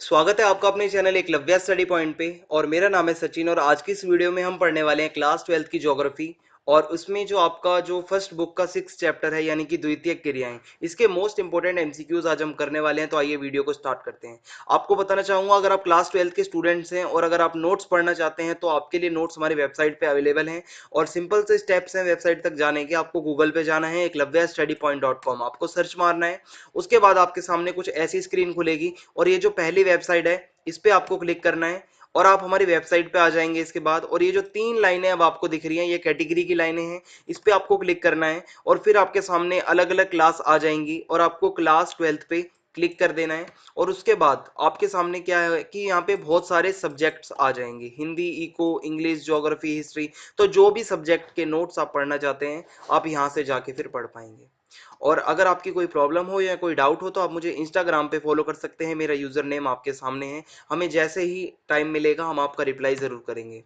स्वागत है आपका अपने चैनल एकलव्य स्टडी पॉइंट पे। और मेरा नाम है सचिन और आज की इस वीडियो में हम पढ़ने वाले हैं क्लास 12th की ज्योग्राफी। और उसमें जो आपका जो फर्स्ट बुक का 6 चैप्टर है यानी कि द्वितीयक क्रियाएं, इसके मोस्ट इंपोर्टेंट एमसीक्यूज आज हम करने वाले हैं। तो आइए वीडियो को स्टार्ट करते हैं। आपको बताना चाहूंगा, अगर आप क्लास 12th के स्टूडेंट्स हैं और अगर आप नोट्स पढ़ना चाहते हैं तो आपके लिए नोट्स हमारी वेबसाइट पे अवेलेबल हैं। और सिंपल से स्टेप्स हैं वेबसाइट तक जाने के। आपको गूगल पे जाना है, eklavyastudypoint.com आपको सर्च मारना है। उसके बाद आपके सामने कुछ ऐसी स्क्रीन खुलेगी और ये जो पहली वेबसाइट है इस पे आपको क्लिक करना है और आप हमारी वेबसाइट पे आ जाएंगे इसके बाद। और ये जो 3 लाइनें अब आपको दिख रही हैं ये कैटेगरी की लाइनें हैं, इस पे आपको क्लिक करना है और फिर आपके सामने अलग अलग क्लास आ जाएंगी और आपको क्लास 12th पे क्लिक कर देना है। और उसके बाद आपके सामने क्या है कि यहाँ पे बहुत सारे सब्जेक्ट्स आ जाएंगे, Hindi, eco, English, geography, history. तो जो भी सब्जेक्ट के नोट्स आप पढ़ना चाहते हैं आप यहाँ से जाके फिर पढ़ पाएंगे। और अगर आपकी कोई प्रॉब्लम हो या कोई डाउट हो तो आप मुझे इंस्टाग्राम पे फॉलो कर सकते हैं, मेरा यूजर नेम आपके सामने है। हमें जैसे ही टाइम मिलेगा हम आपका रिप्लाई जरूर करेंगे।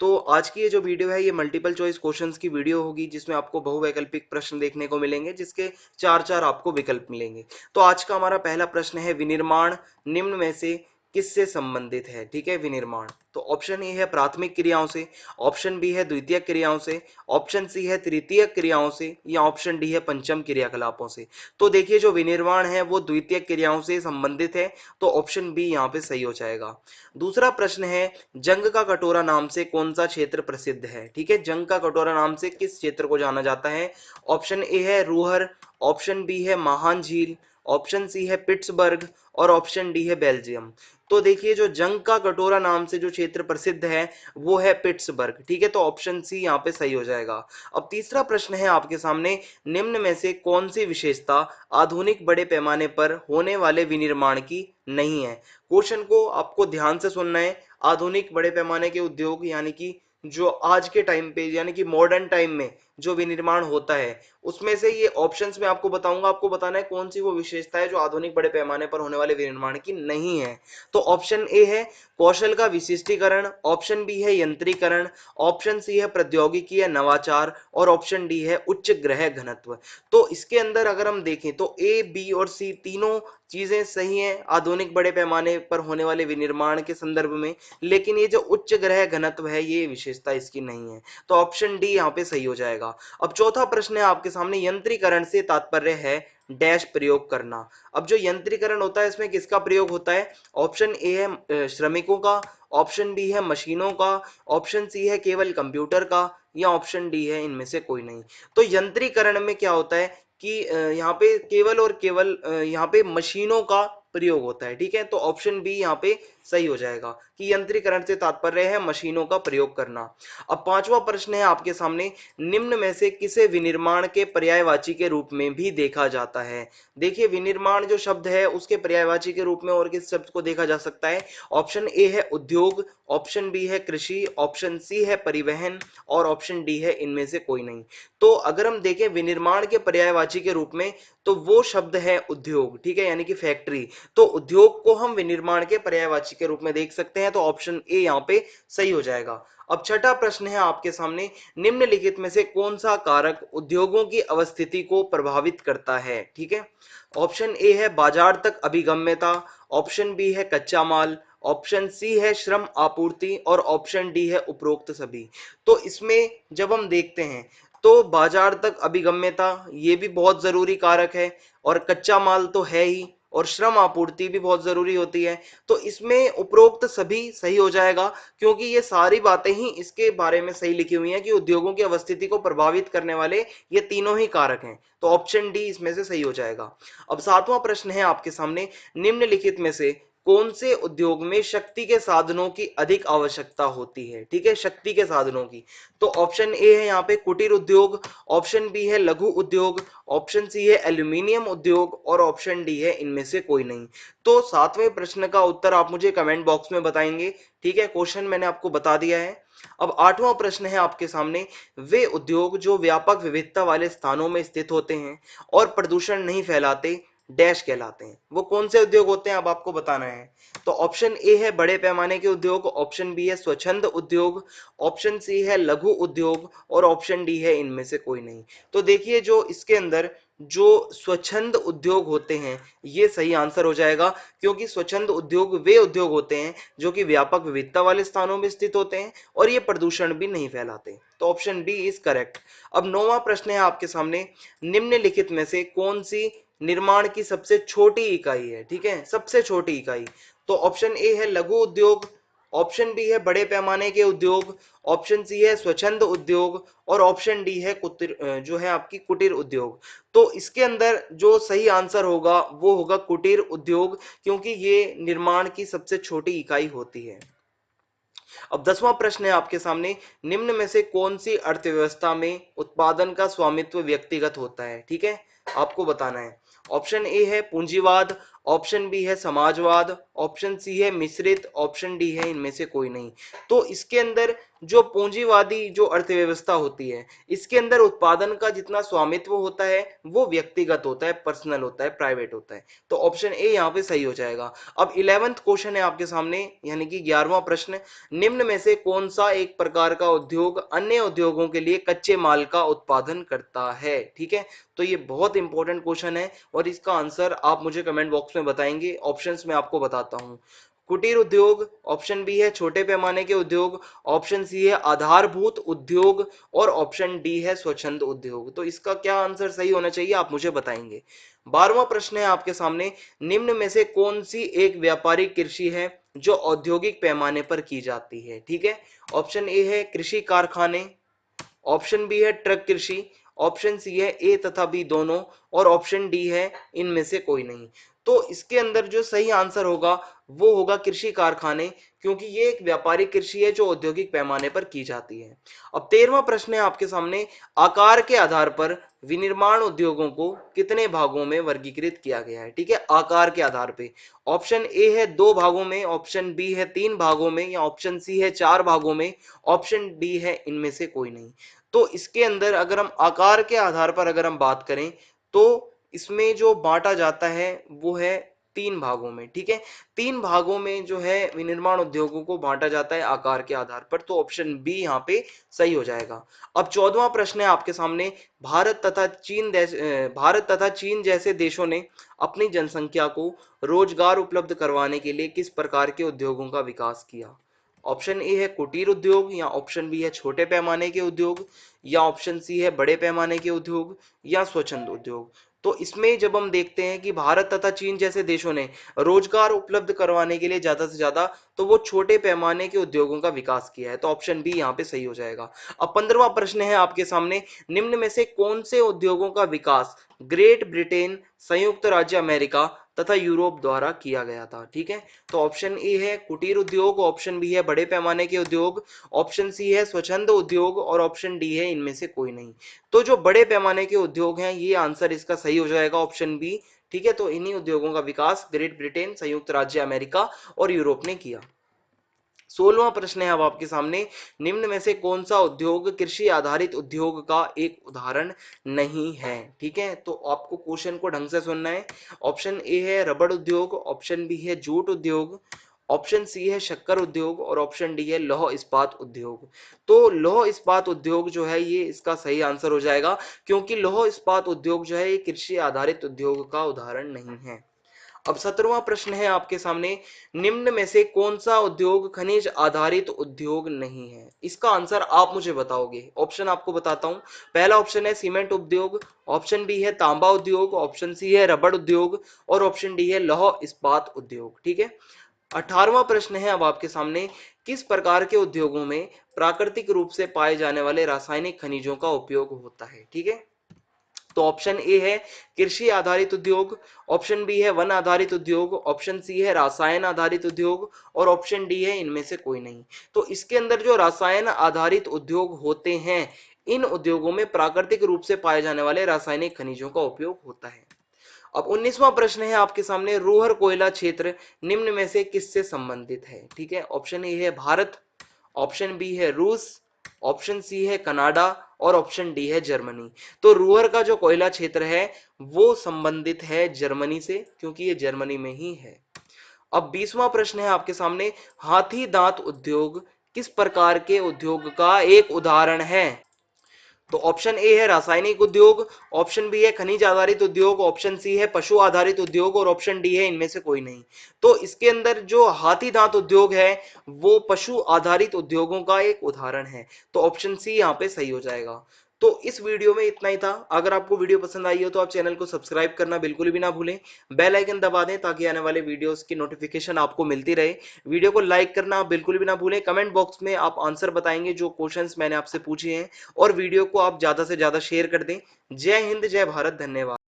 तो आज की ये जो वीडियो है ये मल्टीपल चॉइस क्वेश्चंस की वीडियो होगी, जिसमें आपको बहुवैकल्पिक प्रश्न देखने को मिलेंगे, जिसके चार चार आपको विकल्प मिलेंगे। तो आज का हमारा पहला प्रश्न है, विनिर्माण निम्न में से किससे संबंधित है। ठीक है, विनिर्माण। तो ऑप्शन ए है प्राथमिक क्रियाओं से, ऑप्शन बी है द्वितीयक क्रियाओं से, ऑप्शन सी है तृतीयक क्रियाओं से, या ऑप्शन डी है पंचम क्रियाकलापों से। तो देखिए जो विनिर्माण है वो द्वितीयक क्रियाओं से संबंधित है, तो ऑप्शन बी यहाँ पे सही हो जाएगा। दूसरा प्रश्न है, जंग का कटोरा नाम से कौन सा क्षेत्र प्रसिद्ध है। ठीक है, जंग का कटोरा नाम से किस क्षेत्र को जाना जाता है। ऑप्शन ए है रूहर, ऑप्शन बी है महान झील, ऑप्शन सी है पिट्सबर्ग और ऑप्शन डी है बेल्जियम। तो देखिए जो जंग का कटोरा नाम से जो क्षेत्र प्रसिद्ध है वो है पिट्सबर्ग। ठीक है, तो ऑप्शन सी यहाँ पे सही हो जाएगा। अब तीसरा प्रश्न है आपके सामने, निम्न में से कौन सी विशेषता आधुनिक बड़े पैमाने पर होने वाले विनिर्माण की नहीं है। क्वेश्चन को आपको ध्यान से सुनना है। आधुनिक बड़े पैमाने के उद्योग यानी कि जो आज के टाइम पे यानी कि मॉडर्न टाइम में जो विनिर्माण होता है उसमें से ये ऑप्शंस में आपको बताऊंगा, आपको बताना है कौन सी वो विशेषता है जो आधुनिक बड़े पैमाने पर होने वाले विनिर्माण की नहीं है। तो ऑप्शन ए है कौशल का विशिष्टीकरण, ऑप्शन बी है यंत्रीकरण, ऑप्शन सी है प्रौद्योगिकी या नवाचार और ऑप्शन डी है उच्च ग्रह घनत्व। तो इसके अंदर अगर हम देखें तो ए, बी और सी तीनों चीजें सही हैं आधुनिक बड़े पैमाने पर होने वाले विनिर्माण के संदर्भ में, लेकिन ये जो उच्च ग्रह घनत्व है ये विशेषता इसकी नहीं है। तो ऑप्शन डी यहाँ पे सही हो जाएगा। अब चौथा प्रश्न है आपके सामने, यंत्रीकरण से तात्पर्य है डैश प्रयोग करना। अब जो यंत्रीकरण होता है इसमें किसका प्रयोग होता है। ऑप्शन ए है श्रमिकों का, ऑप्शन बी है मशीनों का, ऑप्शन सी है केवल कंप्यूटर का, या ऑप्शन डी है इनमें से कोई नहीं। तो यंत्रीकरण में क्या होता है कि यहाँ पे केवल और केवल यहाँ पे मशीनों का प्रयोग होता है। ठीक है, तो ऑप्शन बी यहाँ पे सही हो जाएगा कि यंत्रीकरण से तात्पर्य है मशीनों का प्रयोग करना। अब पांचवा प्रश्न है आपके सामने, निम्न में से किसे विनिर्माण के पर्यायवाची के रूप में भी देखा जाता है। देखिए विनिर्माण जो शब्द है उसके पर्यायवाची के रूप में और किस शब्द को देखा जा सकता है। ऑप्शन ए है उद्योग, ऑप्शन बी है कृषि, ऑप्शन सी है परिवहन और ऑप्शन डी है इनमें से कोई नहीं। तो अगर हम देखें विनिर्माण के पर्यायवाची के रूप में तो वो शब्द है उद्योग। ठीक है, यानी कि फैक्ट्री। तो उद्योग को हम विनिर्माण के पर्यायवाची के रूप में देख सकते हैं, तो ऑप्शन ए यहाँ पे सही हो जाएगा। अब छठा प्रश्न है आपके सामने, निम्नलिखित में से कौन सा कारक उद्योगों की अवस्थिति को प्रभावित करता है। ठीक है, ऑप्शन ए है बाजार तक अभिगम्यता, ऑप्शन बी है कच्चा माल, ऑप्शन सी है श्रम आपूर्ति और ऑप्शन डी है उपरोक्त सभी। तो इसमें जब हम देखते हैं तो बाजार तक अभिगम्यता ये भी बहुत जरूरी कारक है और कच्चा माल तो है ही और श्रम आपूर्ति भी बहुत जरूरी होती है। तो इसमें उपरोक्त सभी सही हो जाएगा, क्योंकि ये सारी बातें ही इसके बारे में सही लिखी हुई हैं कि उद्योगों की अवस्थिति को प्रभावित करने वाले ये तीनों ही कारक हैं। तो ऑप्शन डी इसमें से सही हो जाएगा। अब सातवां प्रश्न है आपके सामने, निम्नलिखित में से कौन से उद्योग में शक्ति के साधनों की अधिक आवश्यकता होती है। ठीक है, शक्ति के साधनों की। तो ऑप्शन ए है यहाँ पे कुटीर उद्योग, ऑप्शन बी है लघु उद्योग, ऑप्शन सी है एल्यूमिनियम उद्योग और ऑप्शन डी है इनमें से कोई नहीं। तो सातवें प्रश्न का उत्तर आप मुझे कमेंट बॉक्स में बताएंगे। ठीक है, क्वेश्चन मैंने आपको बता दिया है। अब आठवां प्रश्न है आपके सामने, वे उद्योग जो व्यापक विविधता वाले स्थानों में स्थित होते हैं और प्रदूषण नहीं फैलाते डैश कहलाते हैं। वो कौन से उद्योग होते हैं अब आपको बताना है। तो ऑप्शन ए है बड़े पैमाने के उद्योग, ऑप्शन बी है स्वच्छंद उद्योग, ऑप्शन सी है लघु उद्योग और ऑप्शन डी है इनमें से कोई नहीं। तो देखिए जो इसके अंदर जो स्वच्छंद उद्योग होते हैं, ये सही आंसर हो जाएगा, क्योंकि स्वच्छंद उद्योग वे उद्योग होते हैं जो कि व्यापक विविधता वाले स्थानों में स्थित होते हैं और ये प्रदूषण भी नहीं फैलाते। तो ऑप्शन बी इज करेक्ट। अब 9वां प्रश्न है आपके सामने, निम्नलिखित में से कौन सी निर्माण की सबसे छोटी इकाई है? ठीक है, सबसे छोटी इकाई। तो ऑप्शन ए है लघु उद्योग, ऑप्शन बी है बड़े पैमाने के उद्योग, ऑप्शन सी है स्वच्छंद उद्योग और ऑप्शन डी है जो है आपकी कुटीर उद्योग। तो इसके अंदर जो सही आंसर होगा वो होगा कुटीर उद्योग, क्योंकि ये निर्माण की सबसे छोटी इकाई होती है। अब 10वां प्रश्न है आपके सामने, निम्न में से कौन सी अर्थव्यवस्था में उत्पादन का स्वामित्व व्यक्तिगत होता है? ठीक है, आपको बताना है। ऑप्शन ए है पूंजीवाद, ऑप्शन बी है समाजवाद, ऑप्शन सी है मिश्रित, ऑप्शन डी है इनमें से कोई नहीं। तो इसके अंदर जो पूंजीवादी जो अर्थव्यवस्था होती है, इसके अंदर उत्पादन का जितना स्वामित्व होता है वो व्यक्तिगत होता है, पर्सनल होता है, प्राइवेट होता है। तो ऑप्शन ए यहाँ पे सही हो जाएगा। अब 11th क्वेश्चन है आपके सामने, यानी कि 11वां प्रश्न, निम्न में से कौन सा एक प्रकार का उद्योग अन्य उद्योगों के लिए कच्चे माल का उत्पादन करता है? ठीक है, तो ये बहुत इंपॉर्टेंट क्वेश्चन है और इसका आंसर आप मुझे कमेंट बॉक्स में बताएंगे। ऑप्शंस में आपको बताता हूं। कुटीर उद्योग, ऑप्शन बी है छोटे पैमाने के उद्योग, ऑप्शन सी है आधारभूत उद्योग और ऑप्शन डी है स्वच्छंद उद्योग। तो इसका क्या आंसर सही होना चाहिए आप मुझे बताएंगे। 12वां प्रश्न है आपके सामने, निम्न में से कौन सी एक व्यापारिक कृषि है जो औद्योगिक पैमाने पर की जाती है? ठीक है, ऑप्शन ए है कृषि कारखाने, ऑप्शन बी है ट्रक कृषि, ऑप्शन सी है ए तथा बी दोनों और ऑप्शन डी है इनमें से कोई नहीं। तो इसके अंदर जो सही आंसर होगा वो होगा कृषि कारखाने, क्योंकि ये एक व्यापारिक कृषि है जो औद्योगिक पैमाने पर की जाती है। अब 13वां प्रश्न है आपके सामने, आकार के आधार पर विनिर्माण उद्योगों को कितने भागों में वर्गीकृत किया गया है? ठीक है, आकार के आधार पे। ऑप्शन ए है 2 भागों में, ऑप्शन बी है 3 भागों में या ऑप्शन सी है 4 भागों में, ऑप्शन डी है इनमें से कोई नहीं। तो इसके अंदर अगर हम आकार के आधार पर अगर हम बात करें तो इसमें जो बांटा जाता है वो है 3 भागों में। ठीक है, 3 भागों में जो है विनिर्माण उद्योगों को बांटा जाता है आकार के आधार पर। तो ऑप्शन बी यहाँ पे सही हो जाएगा। अब 14वां प्रश्न है आपके सामने, भारत तथा चीन जैसे देशों ने अपनी जनसंख्या को रोजगार उपलब्ध करवाने के लिए किस प्रकार के उद्योगों का विकास किया? ऑप्शन ए है कुटीर उद्योग या ऑप्शन बी है छोटे पैमाने के उद्योग या ऑप्शन सी है बड़े पैमाने के उद्योग या स्वच्छंद उद्योग। तो इसमें जब हम देखते हैं कि भारत तथा चीन जैसे देशों ने रोजगार उपलब्ध करवाने के लिए ज्यादा से ज्यादा तो वो छोटे पैमाने के उद्योगों का विकास किया है। तो ऑप्शन बी यहाँ पे सही हो जाएगा। अब 15वां प्रश्न है आपके सामने, निम्न में से कौन से उद्योगों का विकास ग्रेट ब्रिटेन, संयुक्त राज्य अमेरिका तथा यूरोप द्वारा किया गया था? ठीक है, तो ऑप्शन ए है कुटीर उद्योग, ऑप्शन बी है बड़े पैमाने के उद्योग, ऑप्शन सी है स्वच्छंद उद्योग और ऑप्शन डी है इनमें से कोई नहीं। तो जो बड़े पैमाने के उद्योग हैं ये आंसर इसका सही हो जाएगा, ऑप्शन बी। ठीक है, तो इन्हीं उद्योगों का विकास ग्रेट ब्रिटेन, संयुक्त राज्य अमेरिका और यूरोप ने किया। 16वां प्रश्न है अब आपके सामने, निम्न में से कौन सा उद्योग कृषि आधारित उद्योग का एक उदाहरण नहीं है? ठीक है, तो आपको क्वेश्चन को ढंग से सुनना है। ऑप्शन ए है रबड़ उद्योग, ऑप्शन बी है जूट उद्योग, ऑप्शन सी है शक्कर उद्योग और ऑप्शन डी है लौह इस्पात उद्योग। तो लौह इस्पात उद्योग जो है ये इसका सही आंसर हो जाएगा, क्योंकि लौह इस्पात उद्योग जो है ये कृषि आधारित उद्योग का उदाहरण नहीं है। अब 17वां प्रश्न है आपके सामने, निम्न में से कौन सा उद्योग खनिज आधारित उद्योग नहीं है? इसका आंसर आप मुझे बताओगे। ऑप्शन आपको बताता हूं। पहला ऑप्शन है सीमेंट उद्योग, ऑप्शन बी है तांबा उद्योग, ऑप्शन सी है रबड़ उद्योग और ऑप्शन डी है लौह इस्पात उद्योग। ठीक है, 18वां प्रश्न है अब आपके सामने, किस प्रकार के उद्योगों में प्राकृतिक रूप से पाए जाने वाले रासायनिक खनिजों का उपयोग होता है? ठीक है, तो ऑप्शन ए है कृषि आधारित उद्योग, ऑप्शन बी है वन आधारित उद्योग, ऑप्शन सी है रसायन आधारित उद्योग और ऑप्शन डी है इनमें से कोई नहीं। तो इसके अंदर जो रसायन आधारित उद्योग होते हैं इन उद्योगों में प्राकृतिक रूप से पाए जाने वाले रासायनिक खनिजों का उपयोग होता है। अब 19वां प्रश्न है आपके सामने, रूहर कोयला क्षेत्र निम्न में से किससे संबंधित है? ठीक है, ऑप्शन ए है भारत, ऑप्शन बी है रूस, ऑप्शन सी है कनाडा और ऑप्शन डी है जर्मनी। तो रूहर का जो कोयला क्षेत्र है वो संबंधित है जर्मनी से, क्योंकि ये जर्मनी में ही है। अब 20वां प्रश्न है आपके सामने, हाथी दांत उद्योग किस प्रकार के उद्योग का एक उदाहरण है? तो ऑप्शन ए है रासायनिक उद्योग, ऑप्शन बी है खनिज आधारित उद्योग, ऑप्शन सी है पशु आधारित उद्योग और ऑप्शन डी है इनमें से कोई नहीं। तो इसके अंदर जो हाथी दांत उद्योग है वो पशु आधारित उद्योगों का एक उदाहरण है। तो ऑप्शन सी यहाँ पे सही हो जाएगा। तो इस वीडियो में इतना ही था। अगर आपको वीडियो पसंद आई हो तो आप चैनल को सब्सक्राइब करना बिल्कुल भी ना भूलें, बेल आइकन दबा दें ताकि आने वाले वीडियोस की नोटिफिकेशन आपको मिलती रहे। वीडियो को लाइक करना आप बिल्कुल भी ना भूलें। कमेंट बॉक्स में आप आंसर बताएंगे जो क्वेश्चंस मैंने आपसे पूछे हैं, और वीडियो को आप ज्यादा से ज्यादा शेयर कर दें। जय हिंद, जय भारत, धन्यवाद।